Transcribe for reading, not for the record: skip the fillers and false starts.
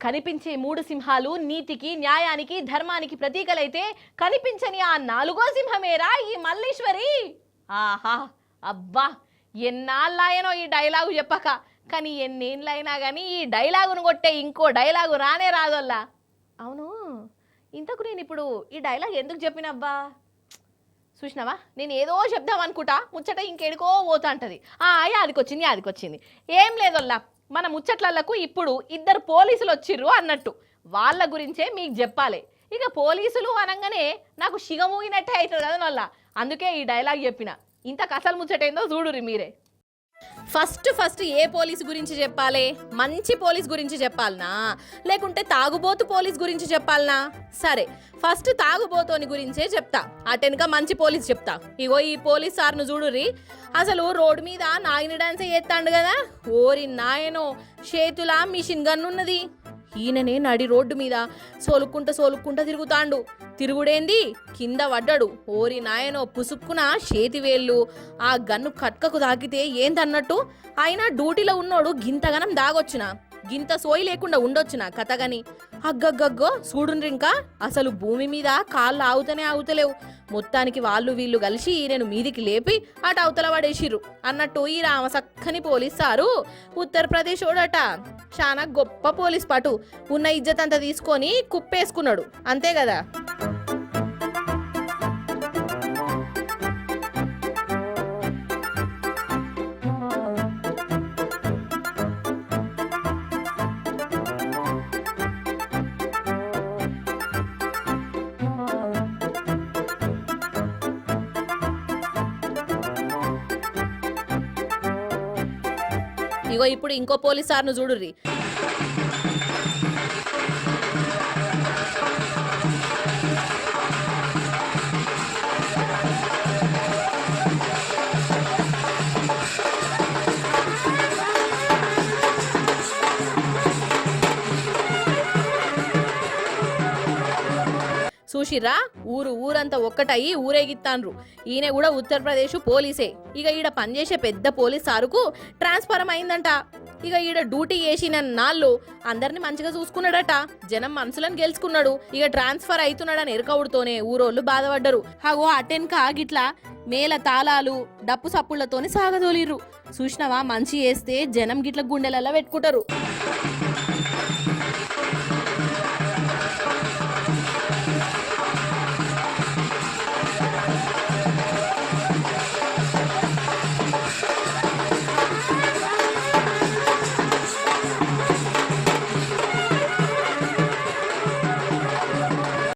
కనిపించే మూడు సింహాలు నీతికి న్యాయానికి ధర్మానికి ప్రతీకలైతే కనిపించని ఆ నాలుగో సింహమేరా ఈ మల్లీశ్వరి. ఆహా అబ్బా ఎన్నాళ్ళాయనో ఈ డైలాగు చెప్పక, కానీ ఎన్నేళ్ళైనా కానీ ఈ డైలాగును కొట్టే ఇంకో డైలాగు రానే రాదల్లా. అవును, ఇంతకు నేను ఇప్పుడు ఈ డైలాగ్ ఎందుకు చెప్పినబ్బా? చూసినావా, నేను ఏదో చెప్దాం అనుకుంటా ముచ్చట ఇంకేడుకో పోతా అంటది. యాదికొచ్చింది ఏం లేదల్లా, మన ముచ్చట్లకు ఇప్పుడు ఇద్దరు పోలీసులు వచ్చిర్రు అన్నట్టు, వాళ్ళ గురించే మీకు చెప్పాలి. ఇక పోలీసులు అనగానే నాకు షిగమూగినట్టే అవుతుంది కదా వల్ల, అందుకే ఈ డైలాగ్ చెప్పిన. ఇంత కసలు ముచ్చటేందో చూడురి మీరే. ఫస్ట్ ఏ పోలీస్ గురించి చెప్పాలి? మంచి పోలీస్ గురించి చెప్పాలనా, లేకుంటే తాగుబోతు పోలీస్ గురించి చెప్పాలనా? సరే, ఫస్ట్ తాగుబోతోని గురించే చెప్తా, అటెనక మంచి పోలీస్ చెప్తా. ఇగో ఈ పోలీస్ సార్ను చూడుర్రి, అసలు రోడ్డు మీద నాగిని డాన్స్ చేస్తాడు కదా, ఓరి నాయనో చేతులా మిషన్ గన్ ఉన్నది. ఈయననే నడి రోడ్డు మీద సోలుక్కుంటా తిరుగుతాండు. తిరుగుడేంది, కింద పడ్డాడు. ఓరి నాయనో పుసుక్కున చేతివేళ్ళు ఆ గన్ను కట్కకు తాకితే ఏందన్నట్టు. అయినా డ్యూటీలో ఉన్నోడు గింతగనం దాగొచ్చునా, గింత సోయి లేకుండా ఉండొచ్చునా కథగని. అగ్గగ్గగ్గో చూడుండ్రి, ఇంకా అసలు భూమి మీద కాళ్ళు ఆగుతలేవు. మొత్తానికి వాళ్ళు వీళ్ళు కలిసి ఈయనను మీదికి లేపి అటు అవతల పడేసిర్రు అన్నట్టు. ఈ రామసక్కని పోలీస్ సారు ఉత్తరప్రదేశ్ ఓడట, చాలా గొప్ప పోలీస్ పటు, ఉన్న ఇజ్జత్ అంతా తీసుకొని కుప్పేసుకున్నాడు, అంతే కదా. ఇగో ఇప్పుడు ఇంకో పోలీస్ సార్ను చూడుర్రి. చూసిర్రా, ఊరంతా ఒక్కటయ్యి ఊరేగిత్తాన్రు. ఈయన కూడా ఉత్తరప్రదేశ్ పోలీసే. ఇక ఈడ పనిచేసే పెద్ద పోలీస్ సారుకు ట్రాన్స్ఫర్ అయిందంట. ఇక ఈడ డ్యూటీ చేసిన నాళ్ళు అందరిని మంచిగా చూసుకున్నాడట, జనం మనసులను గెలుచుకున్నాడు. ఇక ట్రాన్స్ఫర్ అవుతున్నాడని ఎరకవుడుతోనే ఊరోళ్ళు బాధపడ్డరు. హాగో అటెన్కా గిట్లా మేళ తాళాలు డప్పు సప్పుళ్లతోని సాగదోలిర్రు. చూసినవా, మంచి చేస్తే జనం గిట్ల గుండెలల్లా పెట్టుకుంటారు.